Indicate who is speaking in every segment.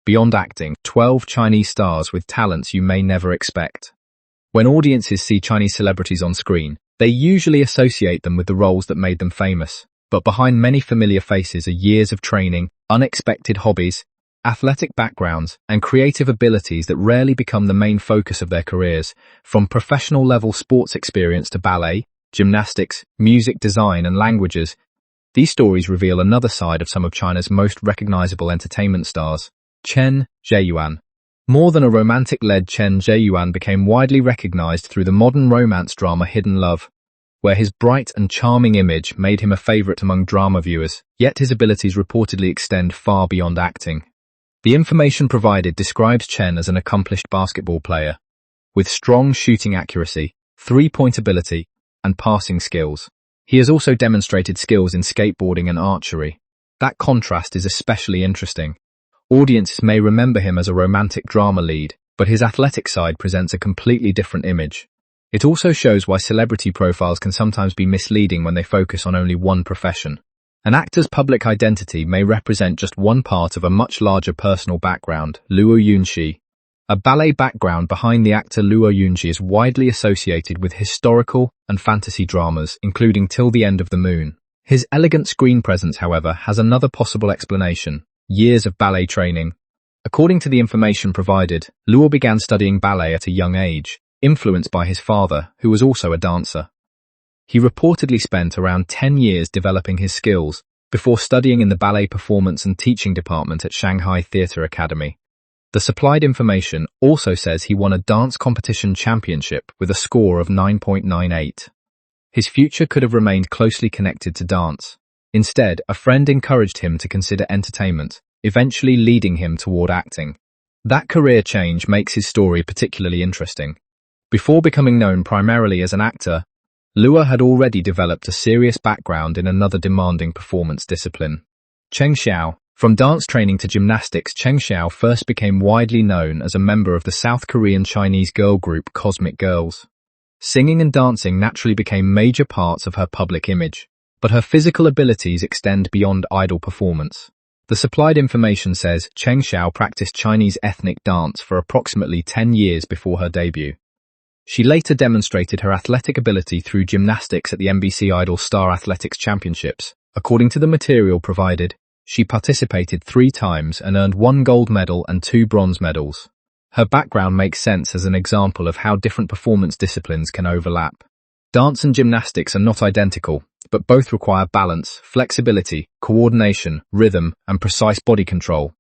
Speaker 1: Beyond acting, 12 Chinese stars with talents you may never expect. When audiences see Chinese celebrities on screen, they usually associate them with the roles that made them famous. But behind many familiar faces are years of training, unexpected hobbies, athletic backgrounds, and creative abilities that rarely become the main focus of their careers. From professional-level sports experience to ballet, gymnastics, music design, and languages, these stories reveal another side of some of China's most recognizable entertainment stars. Chen Zheyuan. More than a romantic lead, Chen Zheyuan became widely recognized through the modern romance drama Hidden Love, where his bright and charming image made him a favorite among drama viewers, yet his abilities reportedly extend far beyond acting. The information provided describes Chen as an accomplished basketball player, with strong shooting accuracy, three-point ability, and passing skills. He has also demonstrated skills in skateboarding and archery. That contrast is especially interesting. Audiences may remember him as a romantic drama lead, but his athletic side presents a completely different image. It also shows why celebrity profiles can sometimes be misleading when they focus on only one profession. An actor's public identity may represent just one part of a much larger personal background. Luo Yunxi. A ballet background behind the actor Luo Yunxi is widely associated with historical and fantasy dramas, including Till the End of the Moon. His elegant screen presence, however, has another possible explanation: years of ballet training. According to the information provided, Luo began studying ballet at a young age, influenced by his father, who was also a dancer. He reportedly spent around 10 years developing his skills before studying in the ballet performance and teaching department at Shanghai Theatre Academy. The supplied information also says he won a dance competition championship with a score of 9.98. His future could have remained closely connected to dance. Instead, a friend encouraged him to consider entertainment, eventually leading him toward acting. That career change makes his story particularly interesting. Before becoming known primarily as an actor, Luo had already developed a serious background in another demanding performance discipline: Cheng Xiao. From dance training to gymnastics, Cheng Xiao first became widely known as a member of the South Korean Chinese girl group Cosmic Girls. Singing and dancing naturally became major parts of her public image, but her physical abilities extend beyond idol performance. The supplied information says Cheng Xiao practiced Chinese ethnic dance for approximately 10 years before her debut. She later demonstrated her athletic ability through gymnastics at the MBC Idol Star Athletics Championships. According to the material provided, she participated 3 times and earned 1 gold medal and 2 bronze medals. Her background makes sense as an example of how different performance disciplines can overlap. Dance and gymnastics are not identical, but both require balance, flexibility, coordination, rhythm, and precise body control.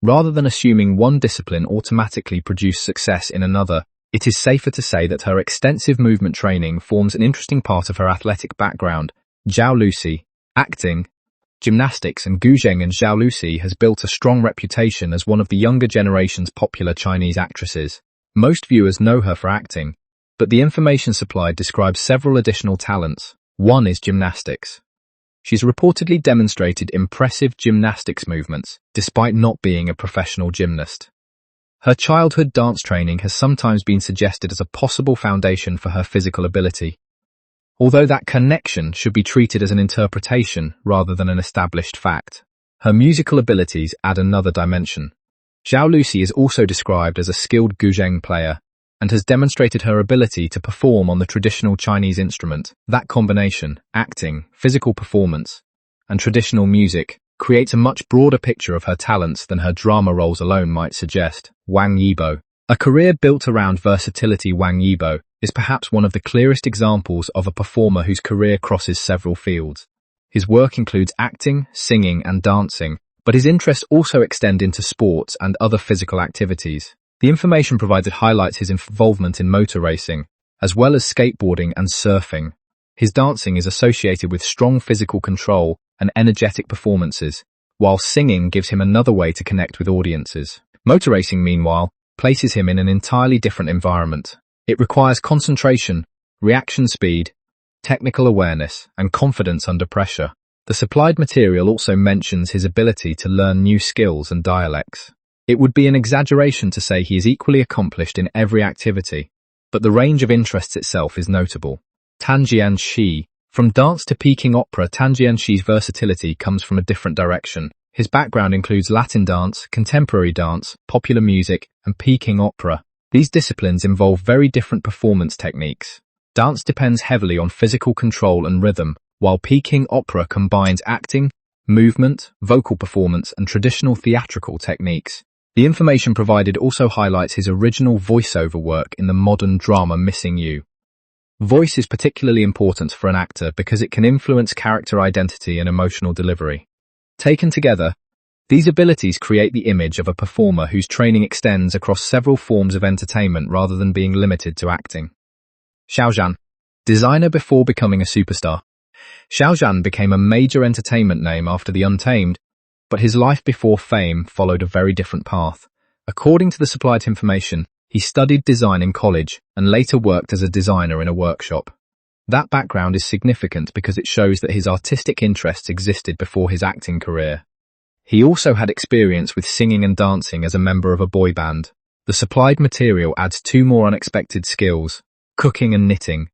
Speaker 1: Rather than assuming one discipline automatically produces success in another, it is safer to say that her extensive movement training forms an interesting part of her athletic background. Zhao Lusi. Acting, gymnastics, and guzheng. And Zhao Lusi has built a strong reputation as one of the younger generation's popular Chinese actresses. Most viewers know her for acting, but the information supplied describes several additional talents. One is gymnastics. She's reportedly demonstrated impressive gymnastics movements, despite not being a professional gymnast. Her childhood dance training has sometimes been suggested as a possible foundation for her physical ability, although that connection should be treated as an interpretation rather than an established fact. Her musical abilities add another dimension. Zhao Lusi is also described as a skilled guzheng player, and has demonstrated her ability to perform on the traditional Chinese instrument. That combination, acting, physical performance, and traditional music, creates a much broader picture of her talents than her drama roles alone might suggest. Wang Yibo. A career built around versatility. Wang Yibo is perhaps one of the clearest examples of a performer whose career crosses several fields. His work includes acting, singing, and dancing, but his interests also extend into sports and other physical activities. The information provided highlights his involvement in motor racing, as well as skateboarding and surfing. His dancing is associated with strong physical control and energetic performances, while singing gives him another way to connect with audiences. Motor racing, meanwhile, places him in an entirely different environment. It requires concentration, reaction speed, technical awareness, and confidence under pressure. The supplied material also mentions his ability to learn new skills and dialects. It would be an exaggeration to say he is equally accomplished in every activity, but the range of interests itself is notable. Tan Jianci. From dance to Peking opera, Tan Jianci's versatility comes from a different direction. His background includes Latin dance, contemporary dance, popular music, and Peking opera. These disciplines involve very different performance techniques. Dance depends heavily on physical control and rhythm, while Peking opera combines acting, movement, vocal performance, and traditional theatrical techniques. The information provided also highlights his original voiceover work in the modern drama Missing You. Voice is particularly important for an actor because it can influence character identity and emotional delivery. Taken together, these abilities create the image of a performer whose training extends across several forms of entertainment rather than being limited to acting. Xiao Zhan, designer before becoming a superstar. Xiao Zhan became a major entertainment name after The Untamed, but his life before fame followed a very different path. According to the supplied information, he studied design in college and later worked as a designer in a workshop. That background is significant because it shows that his artistic interests existed before his acting career. He also had experience with singing and dancing as a member of a boy band. The supplied material adds two more unexpected skills: cooking and knitting.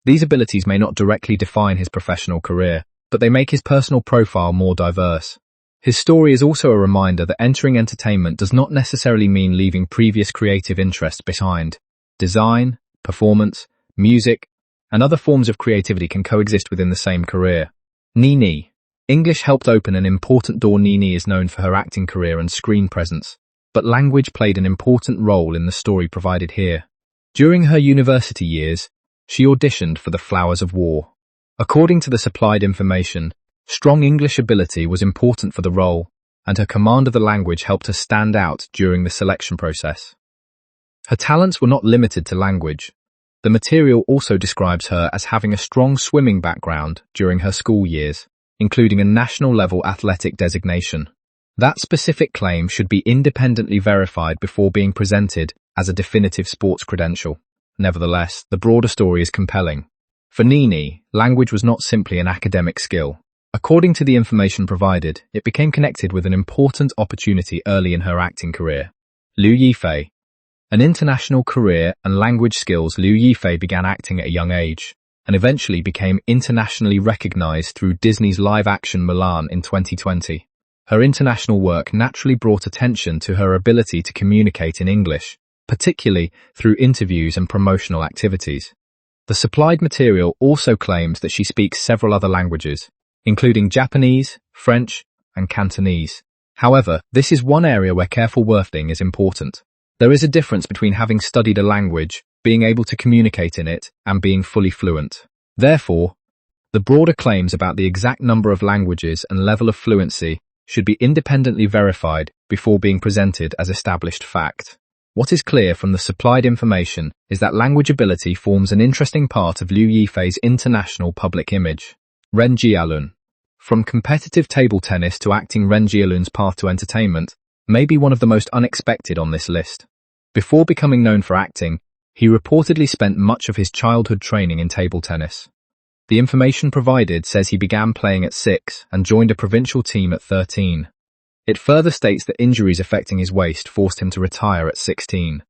Speaker 1: These abilities may not directly define his professional career, but they make his personal profile more diverse. His story is also a reminder that entering entertainment does not necessarily mean leaving previous creative interests behind. Design, performance, music, and other forms of creativity can coexist within the same career. Nini. English helped open an important door. Nini is known for her acting career and screen presence, but language played an important role in the story provided here. During her university years, she auditioned for The Flowers of War. According to the supplied information, strong English ability was important for the role, and her command of the language helped her stand out during the selection process. Her talents were not limited to language. The material also describes her as having a strong swimming background during her school years, including a national-level athletic designation. That specific claim should be independently verified before being presented as a definitive sports credential. Nevertheless, the broader story is compelling. For Nini, language was not simply an academic skill. According to the information provided, it became connected with an important opportunity early in her acting career. Liu Yifei. An international career and language skills. Liu Yifei began acting at a young age, and eventually became internationally recognized through Disney's live-action Mulan in 2020. Her international work naturally brought attention to her ability to communicate in English, particularly through interviews and promotional activities. The supplied material also claims that she speaks several other languages, including Japanese, French, and Cantonese. However, this is one area where careful wording is important. There is a difference between having studied a language, being able to communicate in it, and being fully fluent. Therefore, the broader claims about the exact number of languages and level of fluency should be independently verified before being presented as established fact. What is clear from the supplied information is that language ability forms an interesting part of Liu Yifei's international public image. Ren Jialun. From competitive table tennis to acting, Ren Jialun's path to entertainment may be one of the most unexpected on this list. Before becoming known for acting, he reportedly spent much of his childhood training in table tennis. The information provided says he began playing at 6 and joined a provincial team at 13. It further states that injuries affecting his waist forced him to retire at 16.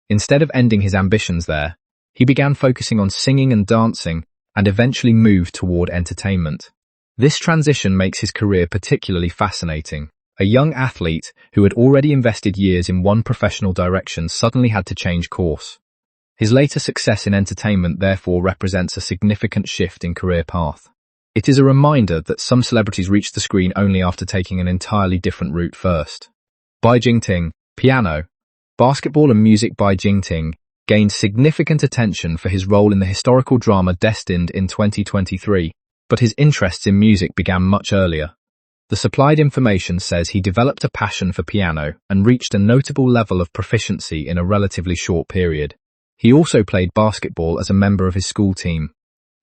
Speaker 1: Instead of ending his ambitions there, he began focusing on singing and dancing and eventually moved toward entertainment. This transition makes his career particularly fascinating. A young athlete who had already invested years in one professional direction suddenly had to change course. His later success in entertainment therefore represents a significant shift in career path. It is a reminder that some celebrities reach the screen only after taking an entirely different route first. Bai Jingting, piano, basketball and music. Bai Jingting gained significant attention for his role in the historical drama Destined in 2023, but his interests in music began much earlier. The supplied information says he developed a passion for piano and reached a notable level of proficiency in a relatively short period. He also played basketball as a member of his school team.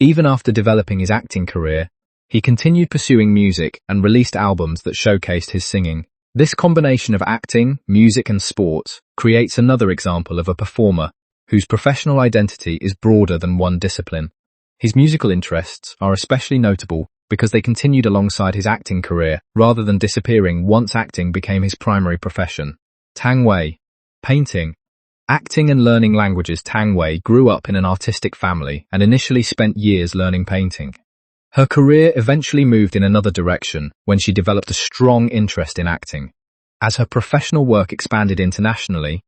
Speaker 1: Even after developing his acting career, he continued pursuing music and released albums that showcased his singing. This combination of acting, music and sports creates another example of a performer whose professional identity is broader than one discipline. His musical interests are especially notable because they continued alongside his acting career rather than disappearing once acting became his primary profession. Tang Wei. Painting, acting and learning languages. Tang Wei grew up in an artistic family and initially spent years learning painting. Her career eventually moved in another direction when she developed a strong interest in acting. As her professional work expanded internationally,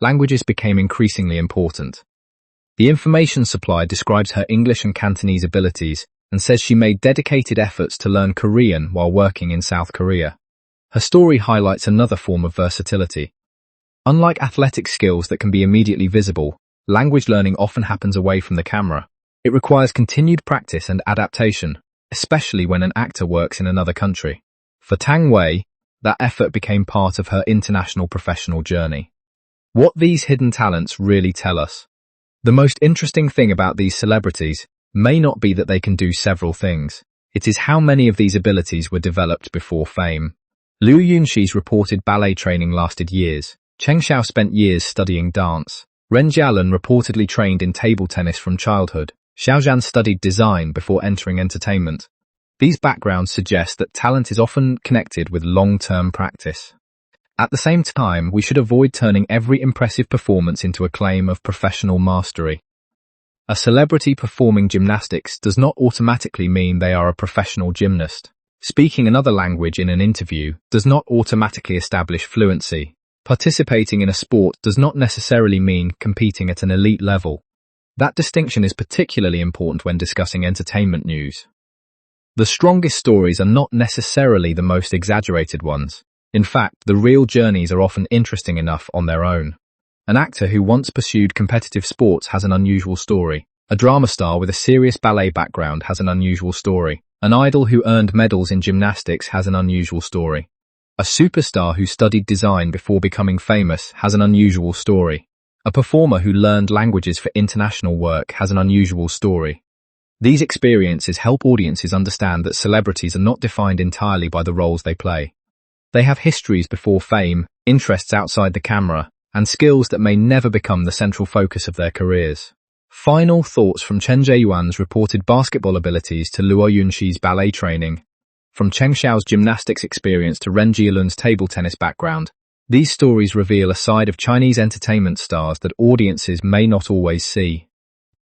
Speaker 1: languages became increasingly important. The information supply describes her English and Cantonese abilities and says she made dedicated efforts to learn Korean while working in South Korea. Her story highlights another form of versatility. Unlike athletic skills that can be immediately visible, language learning often happens away from the camera. It requires continued practice and adaptation, especially when an actor works in another country. For Tang Wei, that effort became part of her international professional journey. What these hidden talents really tell us. The most interesting thing about these celebrities may not be that they can do several things. It is how many of these abilities were developed before fame. Liu Yunxi's reported ballet training lasted years. Cheng Xiao spent years studying dance. Ren Jialun reportedly trained in table tennis from childhood. Xiao Zhan studied design before entering entertainment. These backgrounds suggest that talent is often connected with long-term practice. At the same time, we should avoid turning every impressive performance into a claim of professional mastery. A celebrity performing gymnastics does not automatically mean they are a professional gymnast. Speaking another language in an interview does not automatically establish fluency. Participating in a sport does not necessarily mean competing at an elite level. That distinction is particularly important when discussing entertainment news. The strongest stories are not necessarily the most exaggerated ones. In fact, the real journeys are often interesting enough on their own. An actor who once pursued competitive sports has an unusual story. A drama star with a serious ballet background has an unusual story. An idol who earned medals in gymnastics has an unusual story. A superstar who studied design before becoming famous has an unusual story. A performer who learned languages for international work has an unusual story. These experiences help audiences understand that celebrities are not defined entirely by the roles they play. They have histories before fame, interests outside the camera, and skills that may never become the central focus of their careers. Final thoughts from Chen Zheyuan's reported basketball abilities to Luo Yunxi's ballet training. From Cheng Xiao's gymnastics experience to Ren Jialun's table tennis background, these stories reveal a side of Chinese entertainment stars that audiences may not always see.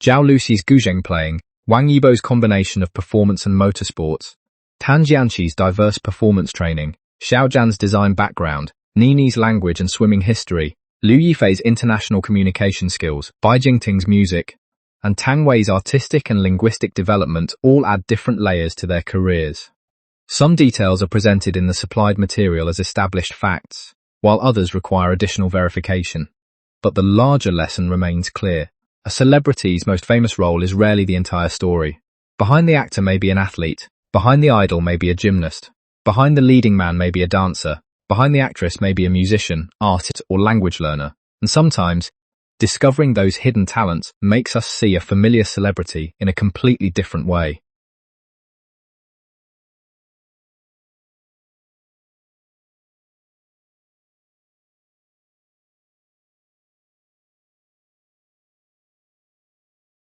Speaker 1: Zhao Lusi's guzheng playing, Wang Yibo's combination of performance and motorsports, Tan Jianci's diverse performance training, Xiao Zhan's design background, Nini's language and swimming history, Liu Yifei's international communication skills, Bai Jingting's music, and Tang Wei's artistic and linguistic development all add different layers to their careers. Some details are presented in the supplied material as established facts, while others require additional verification. But the larger lesson remains clear. A celebrity's most famous role is rarely the entire story. Behind the actor may be an athlete, behind the idol may be a gymnast, behind the leading man may be a dancer, behind the actress may be a musician, artist, or language learner, and sometimes, discovering those hidden talents makes us see a familiar celebrity in a completely different way.